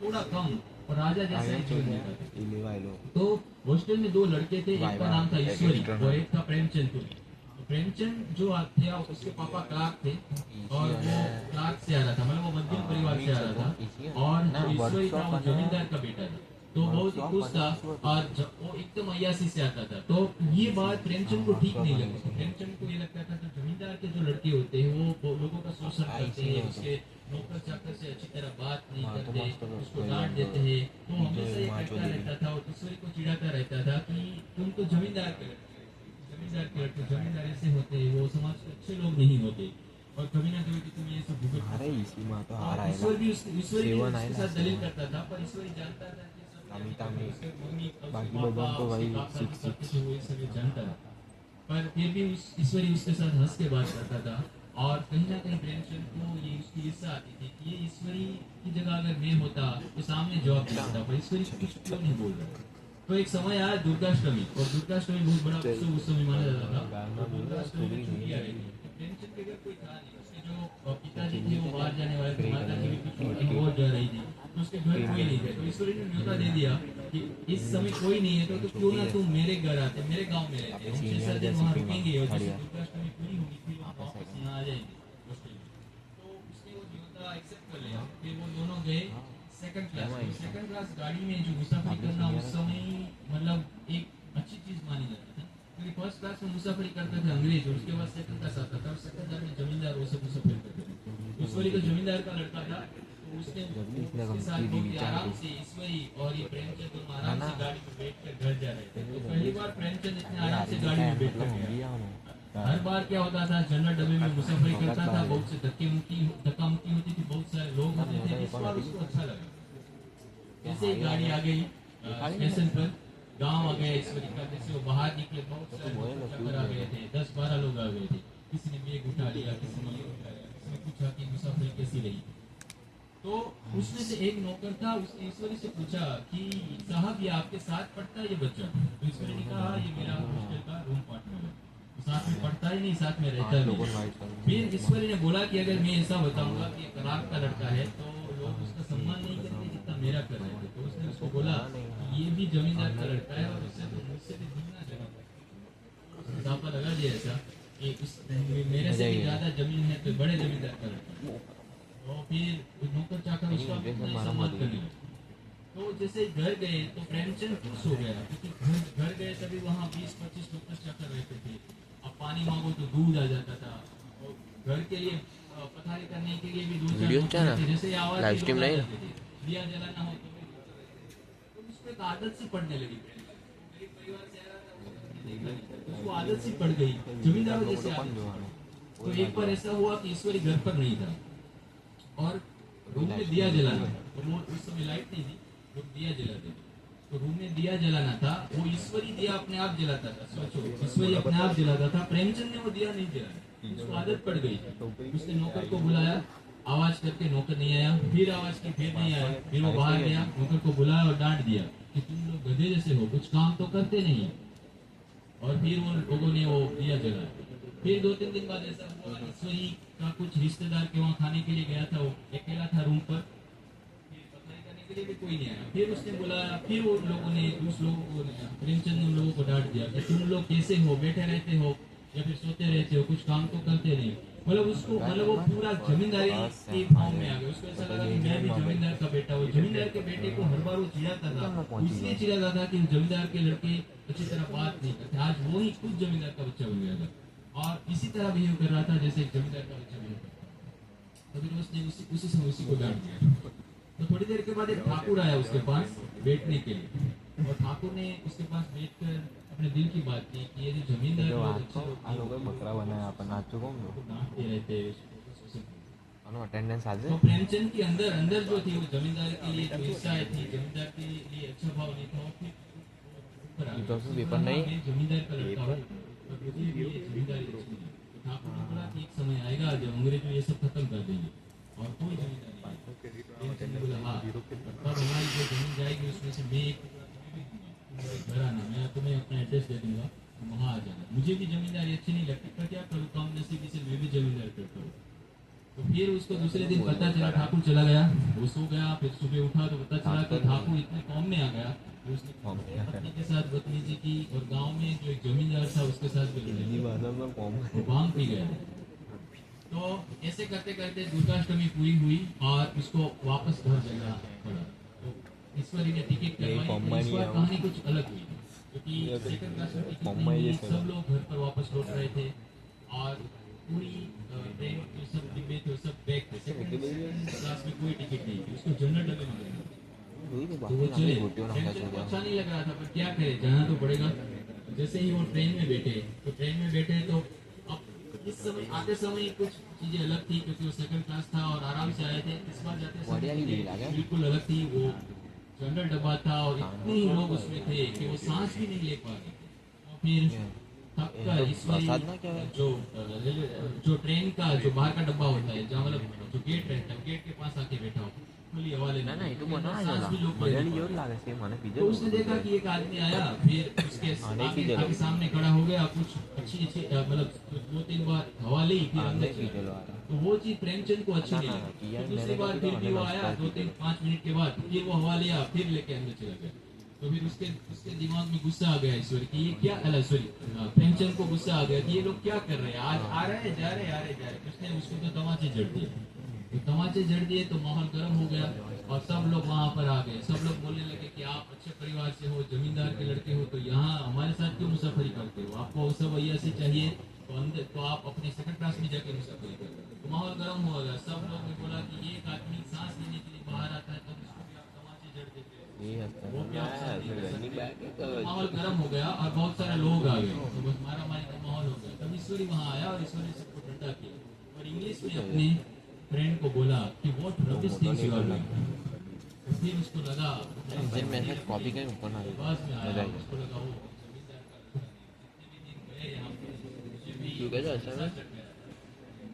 थोड़ा कम और राजा जैसा ही जीवन जीता था। तो हॉस्टल में दो लड़के थे, एक का नाम था ईश्वरी और एक था प्रेमचंद। तो प्रेमचंद जो थे उसके पापा क्लार्क थे और वो क्लार्क से आ रहा था, मतलब वो मध्यम परिवार से आ रहा था। और जो ईश्वरी था वो जमींदार का बेटा था, तो बहुत ही खुश था और वो एकदम अयासी से आता था। तो ये बात प्रेमचंद को ठीक नहीं लगी। प्रेमचंद को ये लगता था कि जमींदार के जो लड़के होते हैं वो लोगों का शोषण करते हैं, उसके नौकर चाकर से अच्छी तरह बात नहीं करते, उसको डांट देते हैं। तो हमेशा ये कहता रहता था और ईश्वरी को चिढ़ाता रहता था कि तुम तो जमींदार के लड़के, जमींदार के लड़के, जमींदार ऐसे होते हैं, वो समाज के अच्छे लोग नहीं होते और कभी ना कभी तुम ये सब भुगत। ईश्वर भी उसके साथ दलील करता था, पर ईश्वरी जानता था कि जानता था। पर फिर भी ईश्वरी उसके साथ हंस के बात करता था। और कहीं ना कहीं प्रेमचंद को ये उसकी ईर्ष्या आती थी कि ये ईश्वरी की जगह अगर मैं होता तो सामने जवाब देता, पर ईश्वरी कुछ क्यों नहीं बोल रहा। तो एक समय आया दुर्गाष्टमी, और दुर्गाष्टमी बहुत बड़ा उत्सव माना जाता था। दुर्गाष्टमी में छुट्टियां रहती थी। प्रेमचंद के घर कोई था नहीं, उसके जो पिताजी थे वो बाहर जाने वाले थे, माता जी भी कुछ और जा रही थी, तो उसके घर कोई नहीं थे। तो ईश्वरी ने न्योता दे दिया कि इस समय कोई नहीं है तो क्यों ना तुम मेरे घर आते, मेरे गांव में रहते, हम 6-7 दिन वहाँ रुकेंगे और जैसे दुर्गाष्टमी पूरी होगी फिर हम वापस यहाँ आ जाएंगे हॉस्टल में। तो उसने वो न्योता एक्सेप्ट कर लिया। फिर वो दोनों गए सेकंड क्लास। तो सेकंड क्लास गाड़ी में जो मुसाफरी करना उस समय मतलब एक अच्छी चीज मानी जाती थी, क्योंकि फर्स्ट क्लास में मुसाफरी करते थे अंग्रेज और उसके बाद सेकंड क्लास आता था और सेकंड क्लास में जमींदार वो सब मुसाफरी करते थे। ईश्वरी तो जमींदार का लड़का था, तो उसने उसके साथ बहुत आराम से ईश्वरी और ये प्रेमचंद दोनों आराम से गाड़ी में बैठ कर घर जा रहे थे। तो पहली बार प्रेमचंद इतने आराम से गाड़ी में बैठ कर गया। हर बार क्या होता था, जनरल डब्बे में मुसाफरी करता था, बहुत से धक्का मुक्की होती थी, बहुत सारे लोग होते थे। इस बार उसको अच्छा लगा। जैसे ही गाड़ी आ गई स्टेशन पर, गांव आ गया ईश्वरी का। जैसे वो बाहर निकले बहुत सारे लोग चक्कर आ गए थे, 10-12 लोग आ गए थे। किसी ने बैग उठा लिया, किसी ने ये उठा लिया, किसी ने पूछा कि मुसाफरी कैसी रही। तो उसमें से एक नौकर था, उसने ईश्वरी से पूछा कि साहब ये आपके साथ पढ़ता है ये बच्चा? तो ईश्वरी ने कहा ये मेरा हॉस्टल का रूम पार्टनर है, साथ में पढ़ता ही नहीं, साथ में रहता है। फिर ईश्वरी ने बोला कि अगर मैं ऐसा बताऊंगा कि क्लार्क का लड़का है तो लोग उसका सम्मान नहीं करेंगे जितना मेरा कर रहे थे। तो उसने उसको बोला ये भी जमींदार का लड़का है और उससे तो मुझसे भी दुगना जमीन इजाफा लगा दिया ऐसा कि मेरे से भी ज्यादा जमीन है तो बड़े जमींदार का लड़का। तो फिर नौकर चाकर उसका सम्मान करने लगे। तो जैसे घर गए तो प्रेमचंद खुश हो गया, क्योंकि घर गए तभी वहाँ 20-25 नौकर चाकर रहते थे। अब पानी मांगो तो दूध आ जाता था, और घर के लिए पथारी करने के लिए भी 2-4 थे। जैसे आवाज दिया जलाना हो तो उसको एक आदत सी पड़ने लगी। परिवार से आ रहा था, उसको आदत सी पड़ गई जमींदारों जैसे आदत। तो एक बार ऐसा हुआ कि ईश्वरी घर पर नहीं था और रूम में दिया जलाना था, और उस समय लाइट नहीं थी, लोग दिया जलाते थे। तो रूम में दिया जलाना था, वो ईश्वरी दिया अपने आप जलाता था। सोचो, ईश्वरी अपने आप जलाता था, प्रेमचंद ने वो दिया नहीं जलाया, उसको आदत पड़ गई। उसने नौकर को बुलाया, आवाज करके नौकर नहीं आया, फिर आवाज की फिर नहीं आया, फिर वो बाहर गया, नौकर को बुलाया और डांट दिया कि तुम लोग गधे जैसे हो, कुछ काम तो करते नहीं। और फिर वो लोगों ने वो दिया जलाया। फिर 2-3 दिन बाद ऐसा हुआ, ईश्वरी का कुछ रिश्तेदार के वहाँ खाने के लिए गया था, वो अकेला था रूम पर, के लिए भी कोई नहीं आया। फिर उसने बुलाया, फिर वो लोगों ने उस लोगों को प्रेमचंद ने उन लोगों को डांट दिया कि तुम लोग कैसे हो, बैठे रहते हो या फिर सोते रहते हो, कुछ काम तो करते नहीं। मतलब उसको वो पूरा जमींदारी के भाव में आ गया। उसको ऐसा लगा कि मैं भी जमींदार का बेटा हूँ। जमींदार के बेटे को हर बार वो चिढ़ाता था, इसलिए चिढ़ाता था कि जमींदार के लड़के अच्छी तरह बात नहीं करते। आज वो ही खुद जमींदार का बच्चा बन गया था और इसी तरह बिहेव कर रहा था जैसे एक जमींदार का बच्चा बिहेव करता था। तो फिर उसने उसी समय उसी को डांट दिया। तो थोड़ी देर के बाद एक ठाकुर आया उसके पास बैठने के लिए, और ठाकुर ने उसके पास बैठकर अपने दिल की बात की कि ये जो जमींदार बकरा बनाया अपन आज चुका डांटते रहते अटेंडेंस आज तो प्रेमचंद के अंदर अंदर जो थी वो जमींदार के लिए जो ईर्ष्या थी, जमींदार के लिए अच्छा भाव नहीं था, पेपर नहीं जमींदार का लड़का हो जमींदारी अच्छी नहीं। तो ठाकुर ने बोला कि एक समय आएगा जब अंग्रेज ये सब खत्म कर देंगे और कोई जमींदारी। बोला हाँ, तब हमारी जो जमीन जाएगी उसमें से मैं एक घर आना, मैं तुम्हें अपना एड्रेस दे दूंगा, वहाँ आ जाना। मुझे भी जमींदारी अच्छी नहीं लगती, पर क्या करूँ, काम नसीबी से मैं भी जमींदार करता हूँ। तो फिर उसको दूसरे दिन पता चला ठाकुर चला गया, वो सो गया, फिर सुबह उठा तो पता चला कि ठाकुर इतने फॉर्म में आ गया कि उसने पत्नी के साथ बदतमीजी की और गांव में जो एक जमींदार था उसके साथ भी लड़ाई हिंदी की। भाषा में कॉम वो भांग पी गया। तो ऐसे करते करते दुर्गाष्टमी पूरी हुई और उसको वापस घर जाना पड़ा। तो ईश्वरी ने टिकट करवाई, तो इस बार कहानी कुछ अलग हुई क्योंकि सेकंड क्लास में टिकट नहीं मिली, सब लोग घर पर वापस लौट रहे थे और पूरी ट्रेन जो सब डिब्बे थे सब बैग थे। सेकंड क्लास में कोई टिकट नहीं थी, उसको जनरल डब्बे में लेना था। तो वो चले, ट्रेन को अच्छा नहीं लग रहा था पर क्या करे, जाना तो पड़ेगा। जैसे ही वो ट्रेन में बैठे तो अब इस समय आते समय कुछ चीजें अलग थी क्योंकि वो सेकंड क्लास था और आराम से आए थे। इस बार जाते समय बिल्कुल अलग थी। वो जनरल डब्बा था और इतने ही लोग उसमें थे कि वो सांस भी नहीं ले पा रहे थे। और फिर थक कर ईश्वरी जो ट्रेन का जो बाहर का डब्बा होता है जहाँ मतलब जो गेट रहता है गेट के पास आके बैठा हो, खुली हवा लेना, सांस भी लोग ले नहीं पा रहे। तो उसने देखा कि एक आदमी आया, फिर उसके आगे सामने खड़ा हो गया, कुछ अच्छी मतलब 2-3 बार हवा ली, फिर अंदर चला गया। तो वो चीज प्रेमचंद को अच्छी नहीं लगी। तो दूसरी बार फिर भी वो आया 2-3-5 मिनट के बाद, फिर वो हवा लिया, फिर लेके अंदर चला गया। तो फिर उसके दिमाग में गुस्सा आ गया ईश्वर कि ये क्या, प्रेमचंद को गुस्सा आ गया कि ये लोग क्या कर रहे हैं, आज आ रहे हैं जा रहे हैं। उसने उसको तो तमाचे जड़ दिए। तो तमाचे जड़ दिए तो माहौल गर्म हो गया और सब लोग वहां पर आ गए। सब लोग बोलने लगे कि आप अच्छे परिवार से हो, जमींदार के लड़के हो, तो यहाँ हमारे साथ क्यों मुसाफरी करते हो, आपको सब ऐसे चाहिए तो अंदर तो आप अपने सेकंड क्लास में जाके मुसाफरी करो। तो माहौल गर्म हो गया। सब लोग ने बोला कि एक आदमी सांस लेने के लिए बाहर आता है तब उसको भी आप तमाचे जड़ देते हो, वो भी आप साथ नहीं कर सकते। माहौल गर्म हो गया और बहुत सारे लोग आ गए, तो बस मारा मारी का माहौल हो गया। तब ईश्वरी वहां आया और ईश्वरी सबको ठंडा किया और इंग्लिश में अपने फ्रेंड को बोला कि what rubbish things you are doing. तो फिर उसको लगा कॉपी का ऊपर ना आवाज में आया, उसको लगा वो जमींदार का लड़का है। जितने भी दिन गए यहाँ पे मुझे भी क्यों कैसा अच्छा है?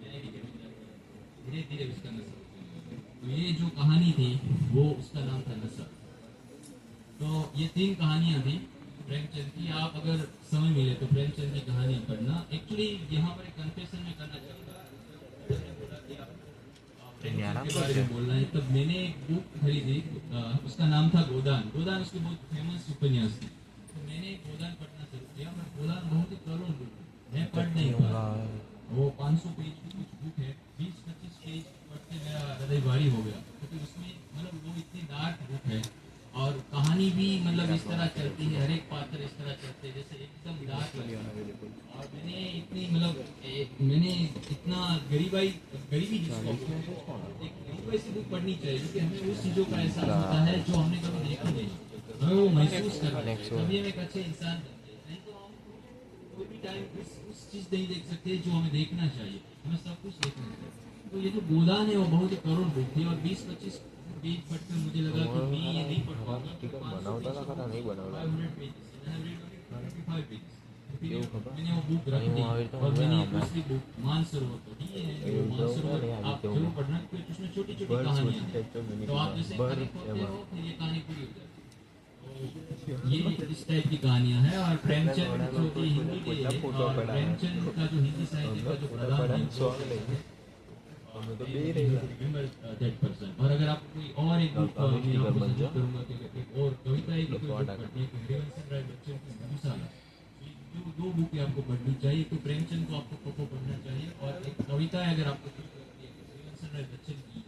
मैंने भी जमींदार का धीरे धीरे उसका नशा होने लगा। तो ये जो कहानी थी वो उसका नाम था नशा। तो ये 3 कहानियां थी प्रेमचंद की। आप अगर समय मिले तो प्रेमचंद की कहानी पढ़ना। एक्चुअली यहाँ पर एक कन्फेशन में करना चाहूँगा। बोला कि आप प्रेमचंद के बारे में बोलना है, तब मैंने एक बुक खरीदी, उसका नाम था गोदान। उसकी बहुत फेमस उपन्यास थी, तो मैंने गोदान पढ़ना शुरू किया। बट गोदान बहुत ही करुण बुक, मैं पढ़ नहीं पाया। वो 500 पेज की कुछ बुक है, 20-25 पेज पढ़ते मेरा हृदय भारी हो गया क्योंकि उसमें मतलब वो इतनी डार्क बुक है और कहानी भी मतलब इस तरह चलती है, हर एक पात्र इस तरह चलते हैं जैसे एकदम डार्क लगे। और मैंने इतना गरीबी जिसको एक गरीब ऐसी बुक पढ़नी चाहिए क्योंकि हमें उस चीज़ों का एहसास होता है जो हमने कभी देखा नहीं, हमें वो महसूस करना है, तभी हम एक अच्छे इंसान बनते हैं। नहीं तो हम कोई भी टाइम उस चीज़ नहीं देख सकते जो हमें देखना चाहिए, हमें सब कुछ देखना चाहिए। तो ये जो गोदान है वो बहुत ही करुण बुक थी और 20-25 पेज पढ़कर मुझे लगा कि मैं ये नहीं पढ़ पाऊंगा। 500 पेज मैंने वो बुक रख दी और मैंने दूसरी बुक मानसरोवर पढ़ी है। वो मानसरोवर आप जरूर पढ़ना क्योंकि उसमें छोटी-छोटी कहानियां हैं, तो आप जैसे कहानी पढ़ते हो फिर ये कहानी पूरी हो जाती है। ये इस टाइप की कहानियां हैं। और प्रेमचंद जो कि हिंदी के और प्रेमचंद का जो हिंदी साहित्य का जो प्रधान है दैट पर्सन। और अगर आप कोई और एक बुक सजेस्ट करूंगा कि एक और कविता एक बुक पढ़नी है, हरिवंश राय बच्चन की मधुशाला, जो 2 बुक आपको पढ़नी चाहिए। तो प्रेमचंद को आपको पढ़ना चाहिए और एक कविता है अगर आपको हरिवंश राय बच्चन की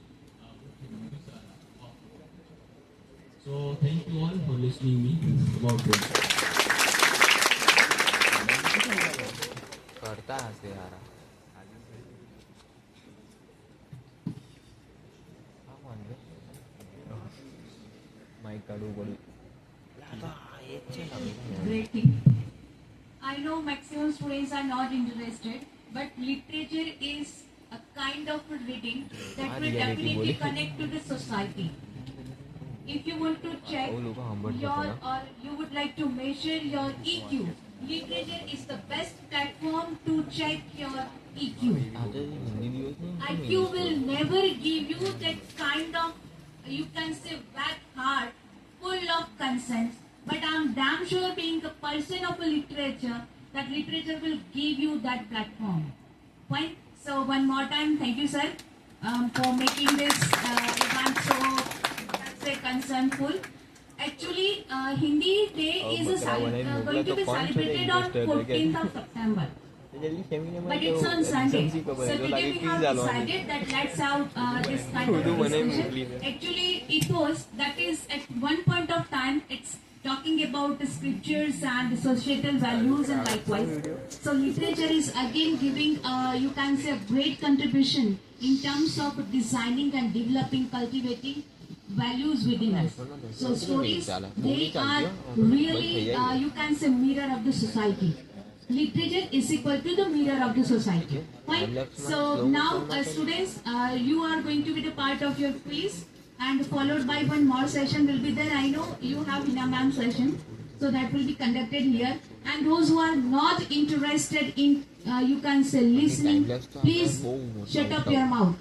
Madhushala. So thank you all for listening me about this. करता हसे यार माइक काढू पडू Great thing. I know maximum students are not interested, but literature is a kind of a reading that will definitely connect to the society. If you want to check your or you would like to measure your EQ, literature is the best platform to check your EQ. IQ will never give you that kind of, you can say, whack heart full of concerns. But I'm damn sure being a person of a literature, that literature will give you that platform. Fine. So one more time, thank you, sir. for making this event so, let's say, concernful. Actually, Hindi Day is going to be celebrated on 14th of September. But it's on Sunday. So today we have decided that let's have this kind of discussion. Actually, ethos, that is at one point of time, it's talking about the scriptures and the societal values and likewise. So literature is again giving, you can say, a great contribution in terms of designing and developing, cultivating values within us. So stories, they are really, you can say, mirror of the society. Literature is equal to the mirror of the society. Fine. So now, students, you are going to be the part of your quiz, and followed by one more session will be there. I know you have Hina ma'am session, so that will be conducted here. And those who are not interested in, you can say, listening, please shut up your mouth.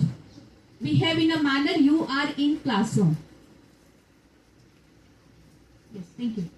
Behave in a manner you are in classroom. Yes, thank you.